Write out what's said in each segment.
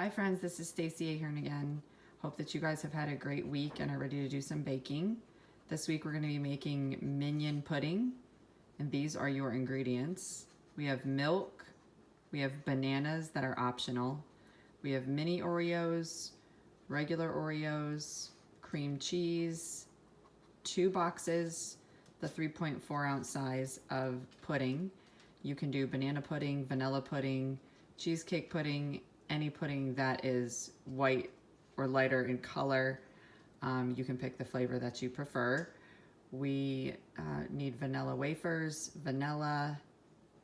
Hi friends, this is Stacy Ahern again. Hope that you guys have had a great week and are ready to do some baking. This week we're going to be making Minion pudding, and these are your ingredients. We have milk, we have bananas that are optional, we have mini Oreos, regular Oreos, cream cheese, 2 boxes, the 3.4 ounce size of pudding. You can do banana pudding, vanilla pudding, cheesecake pudding, any pudding that is white or lighter in color. You can pick the flavor that you prefer. We need vanilla wafers, vanilla,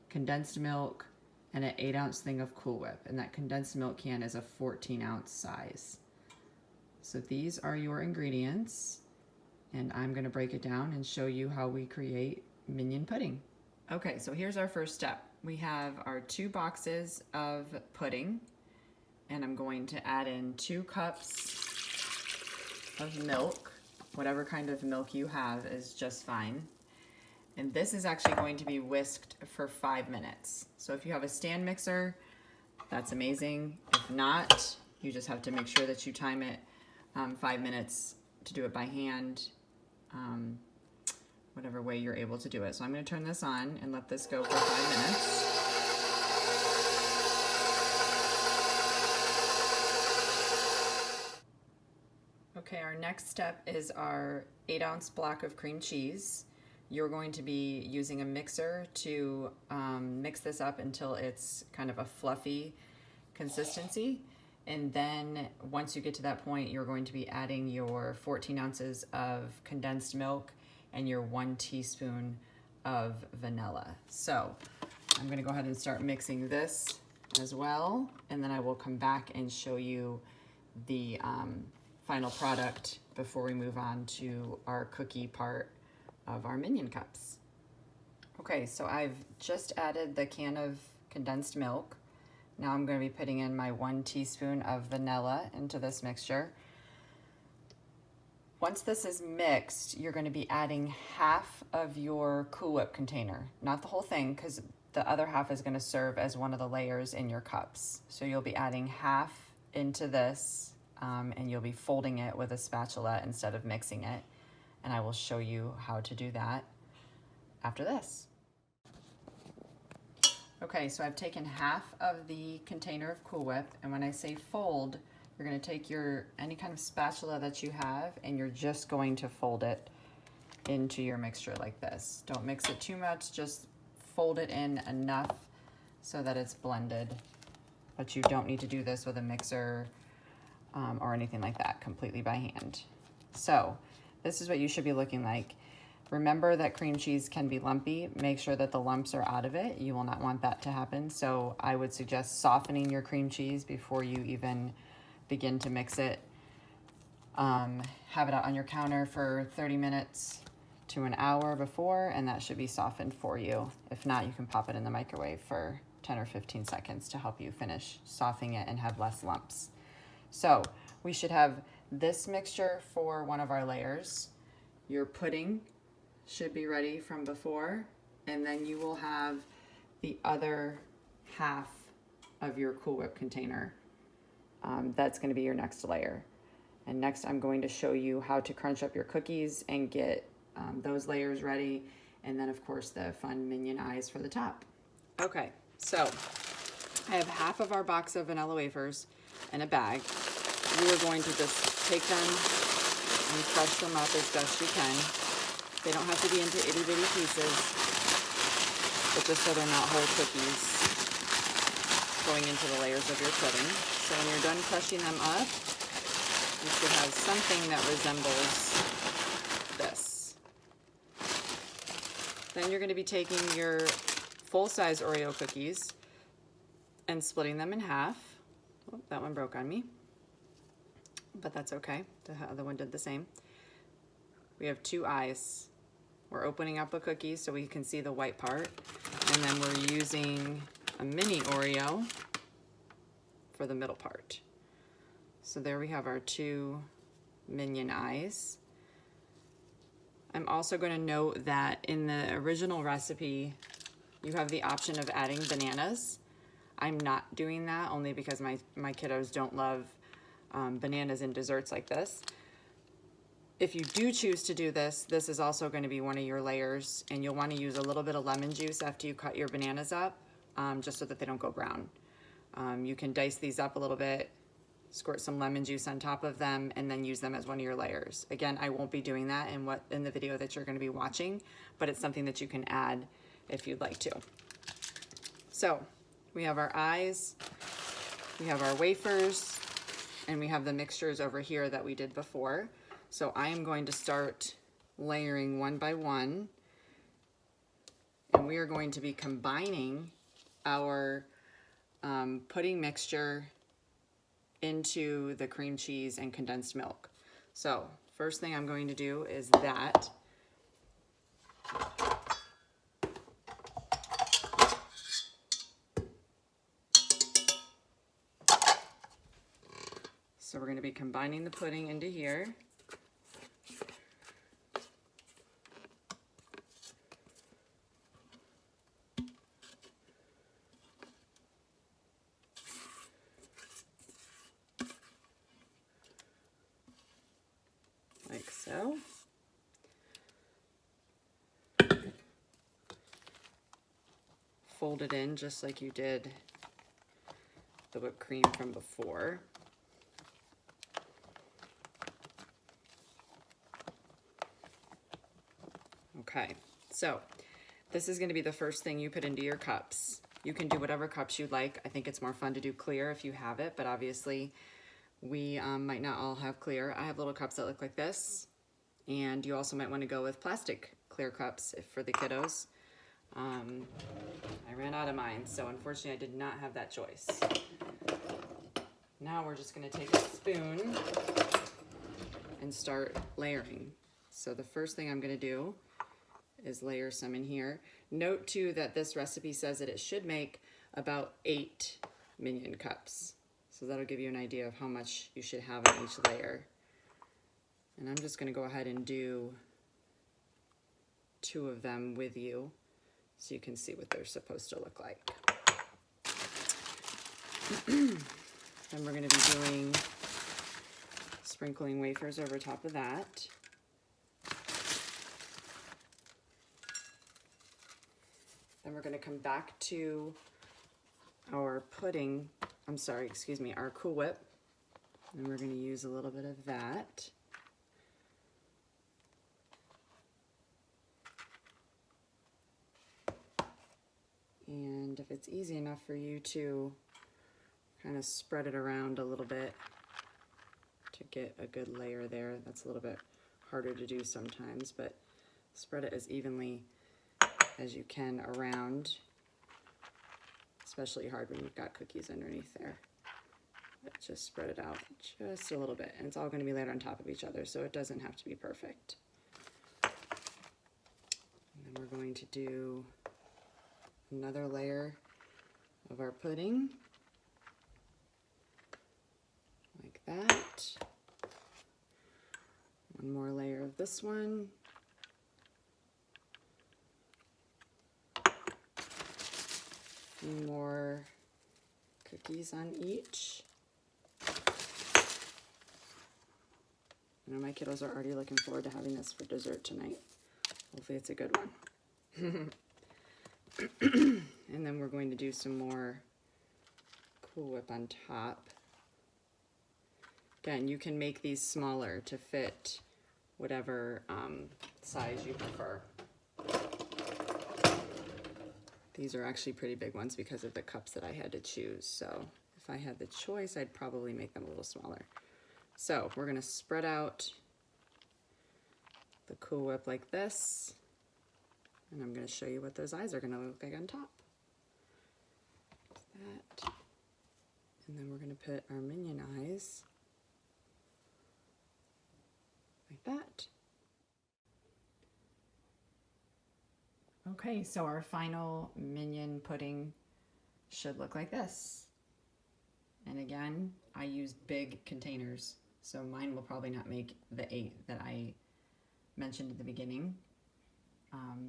condensed milk, and an 8 ounce thing of Cool Whip. And that condensed milk can is a 14 ounce size. So these are your ingredients, and I'm gonna break it down and show you how we create Minion pudding. Okay, so here's our first step. We have our 2 boxes of pudding, and I'm going to add in 2 cups of milk. Whatever kind of milk you have is just fine. And this is actually going to be whisked for 5 minutes. So if you have a stand mixer, that's amazing. If not, you just have to make sure that you time it 5 minutes to do it by hand, whatever way you're able to do it. So I'm going to turn this on and let this go for 5 minutes. Okay, our next step is our 8 ounce block of cream cheese. You're going to be using a mixer to mix this up until it's kind of a fluffy consistency. And then once you get to that point, you're going to be adding your 14 ounces of condensed milk and your 1 teaspoon of vanilla. So I'm gonna go ahead and start mixing this as well, and then I will come back and show you the final product before we move on to our cookie part of our Minion cups. Okay, so I've just added the can of condensed milk. Now I'm going to be putting in my 1 teaspoon of vanilla into this mixture. Once this is mixed, you're going to be adding half of your Cool Whip container. Not the whole thing, because the other half is going to serve as one of the layers in your cups. So you'll be adding half into this, and you'll be folding it with a spatula instead of mixing it. And I will show you how to do that after this. Okay, so I've taken half of the container of Cool Whip, and when I say fold, you're going to take any kind of spatula that you have, and you're just going to fold it into your mixture like this. Don't mix it too much, just fold it in enough so that it's blended. But you don't need to do this with a mixer or anything like that, completely by hand. So this is what you should be looking like. Remember that cream cheese can be lumpy. Make sure that the lumps are out of it. You will not want that to happen. So I would suggest softening your cream cheese before you even begin to mix it. Have it out on your counter for 30 minutes to an hour before, and that should be softened for you. If not, you can pop it in the microwave for 10 or 15 seconds to help you finish softening it and have less lumps. So we should have this mixture for one of our layers. Your pudding should be ready from before, and then you will have the other half of your Cool Whip container. That's going to be your next layer. And next I'm going to show you how to crunch up your cookies and get those layers ready, and then of course the fun Minion eyes for the top. Okay, so I have half of our box of vanilla wafers in a bag. You are going to just take them and crush them up as best you can. They don't have to be into itty bitty pieces, but just so they're not whole cookies going into the layers of your pudding. So when you're done crushing them up, you should have something that resembles this. Then you're going to be taking your full-size Oreo cookies and splitting them in half. Oh, that one broke on me, but that's okay. The other one did the same. We have 2 eyes. We're opening up a cookie so we can see the white part, and then we're using a mini Oreo for the middle part. So there we have our 2 Minion eyes. I'm also going to note that in the original recipe, you have the option of adding bananas. I'm not doing that only because my kiddos don't love bananas in desserts like this. If you do choose to do this, this is also going to be one of your layers, and you'll want to use a little bit of lemon juice after you cut your bananas up, just so that they don't go brown. You can dice these up a little bit, squirt some lemon juice on top of them, and then use them as one of your layers. Again, I won't be doing that in the video that you're going to be watching, but it's something that you can add if you'd like to. So we have our eyes, we have our wafers, and we have the mixtures over here that we did before. So I am going to start layering one by one, and we are going to be combining our pudding mixture into the cream cheese and condensed milk. So first thing I'm going to do is that. So we're going to be combining the pudding into here. Like so. Fold it in just like you did the whipped cream from before. Okay, so this is going to be the first thing you put into your cups. You can do whatever cups you like. I think it's more fun to do clear if you have it, but obviously we might not all have clear. I have little cups that look like this, and you also might want to go with plastic clear cups for the kiddos. I ran out of mine, so unfortunately I did not have that choice. Now we're just going to take a spoon and start layering. So the first thing I'm going to do is layer some in here. Note too that this recipe says that it should make about 8 Minion cups. So that'll give you an idea of how much you should have in each layer. And I'm just going to go ahead and do 2 of them with you so you can see what they're supposed to look like. Then we're going to be doing sprinkling wafers over top of that. Then we're going to come back to our pudding, our Cool Whip, and we're going to use a little bit of that. And if it's easy enough for you to kind of spread it around a little bit to get a good layer there, that's a little bit harder to do sometimes, but spread it as evenly as you can around, especially hard when you've got cookies underneath there. But just spread it out just a little bit, and it's all going to be layered on top of each other, so it doesn't have to be perfect. And then we're going to do another layer of our pudding, like that. One more layer of this one. Few more cookies on each. I know my kiddos are already looking forward to having this for dessert tonight. Hopefully it's a good one. And then we're going to do some more Cool Whip on top. Again, you can make these smaller to fit whatever size you prefer. These are actually pretty big ones because of the cups that I had to choose. So if I had the choice, I'd probably make them a little smaller. So we're going to spread out the Cool Whip like this. And I'm going to show you what those eyes are going to look like on top. That. And then we're going to put our Minion eyes like that. Okay, so our final Minion pudding should look like this. And again, I used big containers, so mine will probably not make the 8 that I mentioned at the beginning.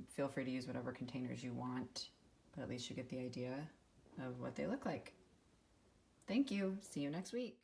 Feel free to use whatever containers you want, but at least you get the idea. of what they look like. Thank you. See you next week.